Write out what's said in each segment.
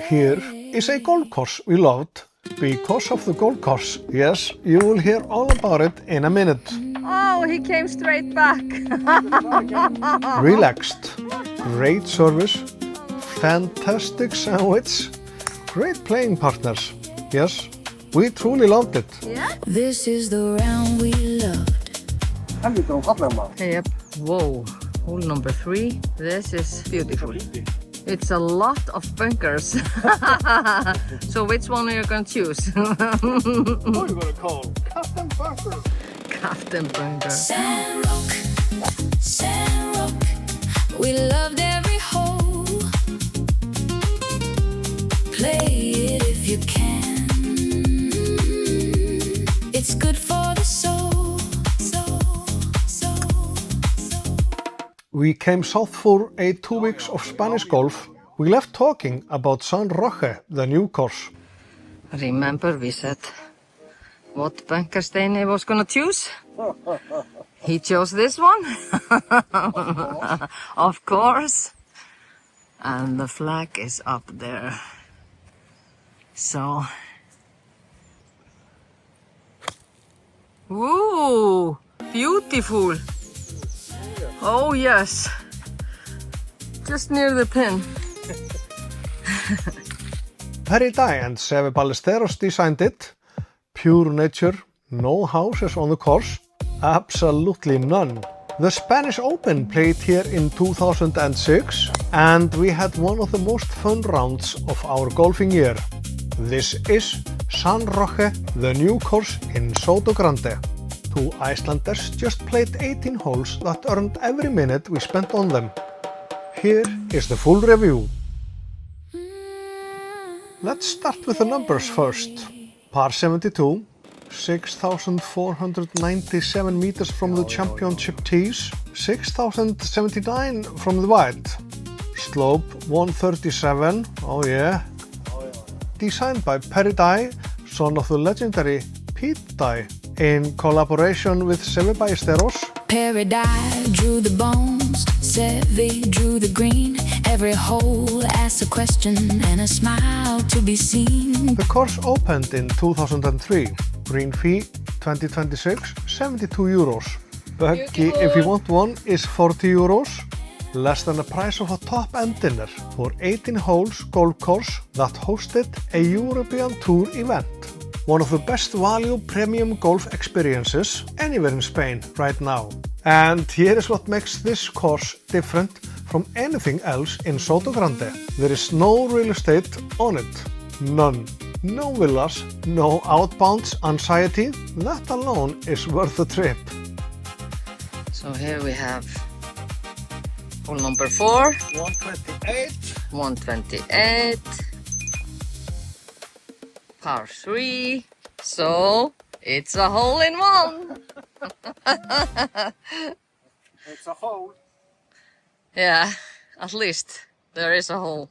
Here is a golf course we loved because of the golf course. Yes, you will hear all about it in a minute. Oh, he came straight back. Relaxed, great service, fantastic sandwich, great playing partners. Yes, we truly loved it. Yeah? This is the round we loved. Yep. Whoa. Hole number 3. This is beautiful. It's a lot of bunkers. So which one are you going to choose? What are you going to call? Captain Bunker. Captain Bunker. San Roque, we loved every hole. Play it if you can. It's good for the soul. We came south for 2 weeks of Spanish golf. We left talking about San Roque, the new course. Remember we said what bunker Steini was going to choose? He chose this one. Of course. And the flag is up there. So. Ooh, beautiful. Oh yes. Just near the pin. Peridai and Seve Ballesteros designed it. Pure nature, no houses on the course, absolutely none. The Spanish Open played here in 2006 and we had one of the most fun rounds of our golfing year. This is San Roque, the new course in Sotogrande. 2 Icelanders just played 18 holes that earned every minute we spent on them. Here is the full review. Let's start with the numbers first. Par 72, 6,497 meters from the championship tees, 6,079 from the white. Slope 137, oh yeah. Designed by Peridai, son of the legendary Pete Dye, in collaboration with Seve Ballesteros. Paradise drew the bones, Seve drew the green. Every hole asks a question and a smile to be seen. The course opened in 2003. Green fee 2026, 72 euros. Buggy, if you want one, is 40 euros. Less than the price of a top-end dinner for 18 holes golf course that hosted a European Tour event. One of the best value premium golf experiences anywhere in Spain right now. And here is what makes this course different from anything else in Sotogrande. There is no real estate on it. None. No villas, no outbounds anxiety. That alone is worth the trip. So here we have hole number 4. 128. 128. Par 3. So it's a hole in one. It's a hole. Yeah, at least there is a hole.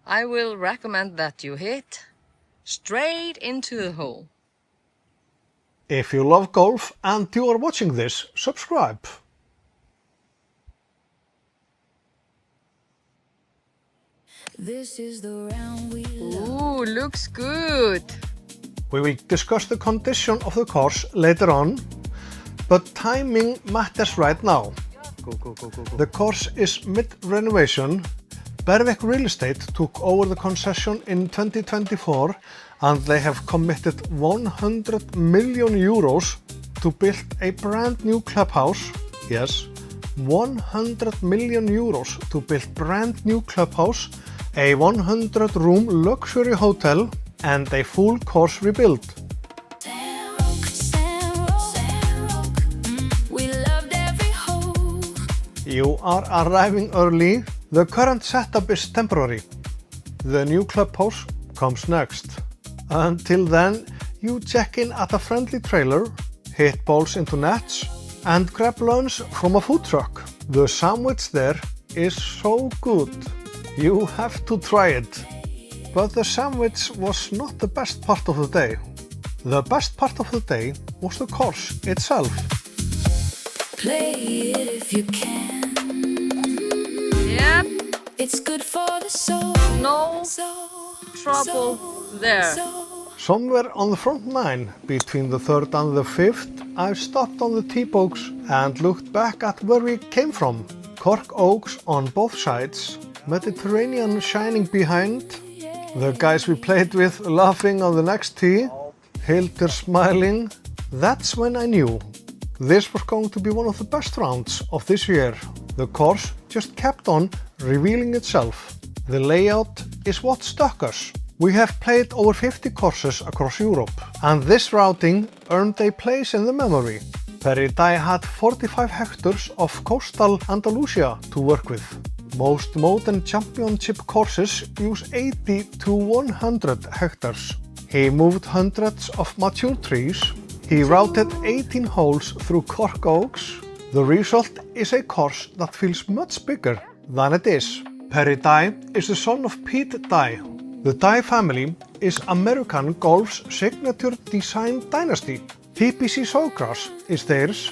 I will recommend that you hit straight into the hole. If you love golf and you are watching this, subscribe. This is the round we loved. Ooh, looks good. We will discuss the condition of the course later on, but timing matters right now. Go. The course is mid-renovation. Berwick Real Estate took over the concession in 2024 and they have committed 100 million euros to build a brand new clubhouse. Yes, 100 million euros to build brand new clubhouse, a 100-room luxury hotel and a full course rebuild. We loved every hole. You are arriving early. The current setup is temporary. The new clubhouse comes next. Until then, you check in at a friendly trailer, hit balls into nets, and grab lunch from a food truck. The sandwich there is so good. You have to try it. But the sandwich was not the best part of the day. The best part of the day was the course itself. Play it if you can. No trouble there. Somewhere on the front 9, between the 3rd and the 5th, I stopped on the T-box and looked back at where we came from. Cork oaks on both sides, Mediterranean shining behind, the guys we played with laughing on the next tee, Hildur smiling. That's when I knew this was going to be one of the best rounds of this year. The course just kept on revealing itself. The layout is what stuck us. We have played over 50 courses across Europe, and this routing earned a place in the memory. Berwick had 45 hectares of coastal Andalusia to work with. Most modern championship courses use 80 to 100 hectares. He moved hundreds of mature trees. He routed 18 holes through cork oaks. The result is a course that feels much bigger than it is. Berwick is the son of Pete Dye. The Dye family is American golf's signature design dynasty. TPC Sawgrass is theirs,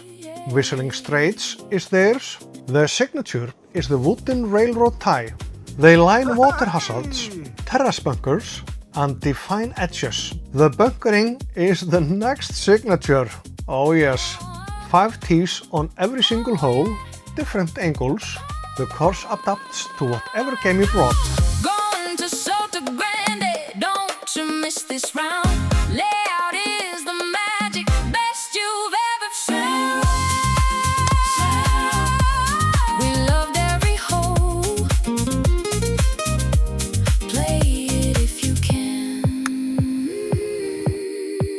Whistling Straits is theirs. Their signature is the wooden railroad tie. They line water hazards, terrace bunkers, and define edges. The bunkering is the next signature. Oh yes, 5 tees on every single hole, different angles. The course adapts to whatever game you brought. Going to Sotogrande, don't you miss this round. Layout is the magic, best you've ever found. We loved every hole. Play it if you can.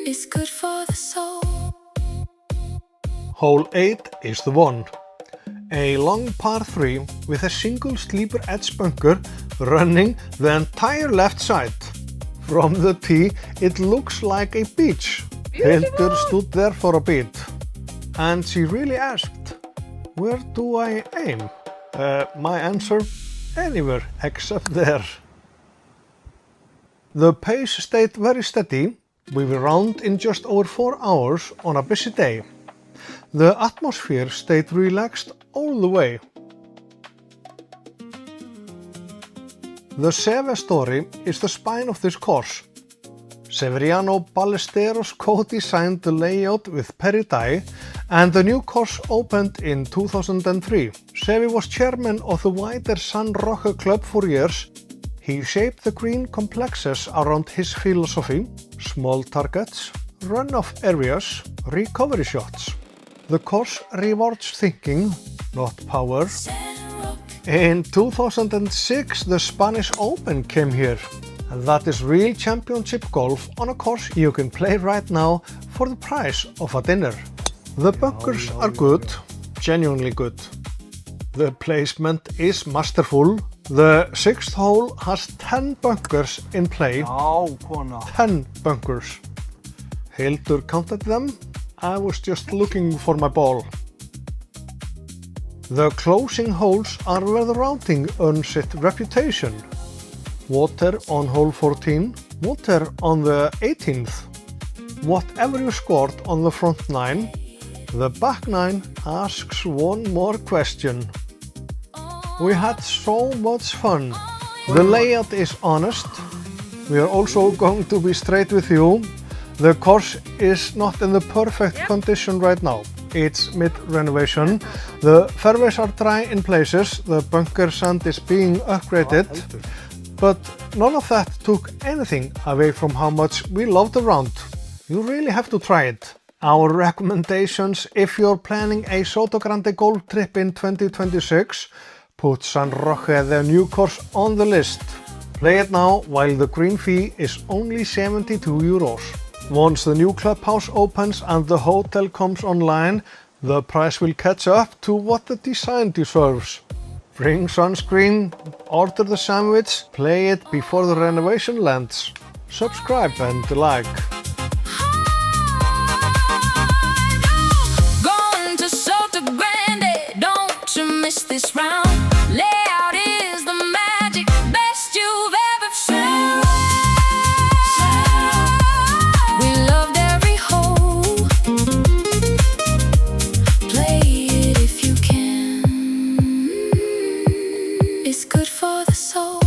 It's good for the soul. Hole 8 is the one. A long par 3 with a single sleeper edge bunker running the entire left side. From the tee, it looks like a beach. Hildur stood there for a bit, and she really asked, "Where do I aim?" My answer, anywhere except there. The pace stayed very steady. We were round in just over 4 hours on a busy day. The atmosphere stayed relaxed all the way. The Seve story is the spine of this course. Seve Ballesteros co-designed the layout with Berwick, and the new course opened in 2003. Seve was chairman of the wider San Roque club for years. He shaped the green complexes around his philosophy: small targets, run-off areas, recovery shots. The course rewards thinking, not power. In 2006, the Spanish Open came here, and that is real championship golf on a course you can play right now for the price of a dinner. The bunkers are good, genuinely good. The placement is masterful. The 6th hole has 10 bunkers in play. 10 bunkers. Hildur counted them. I was just looking for my ball. The closing holes are where the routing earns its reputation. Water on hole 14, water on the 18th. Whatever you scored on the front 9, the back 9 asks one more question. We had so much fun. The layout is honest. We are also going to be straight with you. The course is not in the perfect condition right now. It's mid-renovation. The fairways are dry in places. The bunker sand is being upgraded. But none of that took anything away from how much we loved the round. You really have to try it. Our recommendations if you're planning a Sotogrande golf trip in 2026, put San Roque the New Course on the list. Play it now while the green fee is only 72 euros. Once the new clubhouse opens and the hotel comes online, the price will catch up to what the design deserves. Bring sunscreen, order the sandwich, play it before the renovation lands. Subscribe and like. Going to Sotogrande, don't you miss this round. Layout is the magic, best you've ever found. We loved every hole. Play it if you can. It's good for the soul.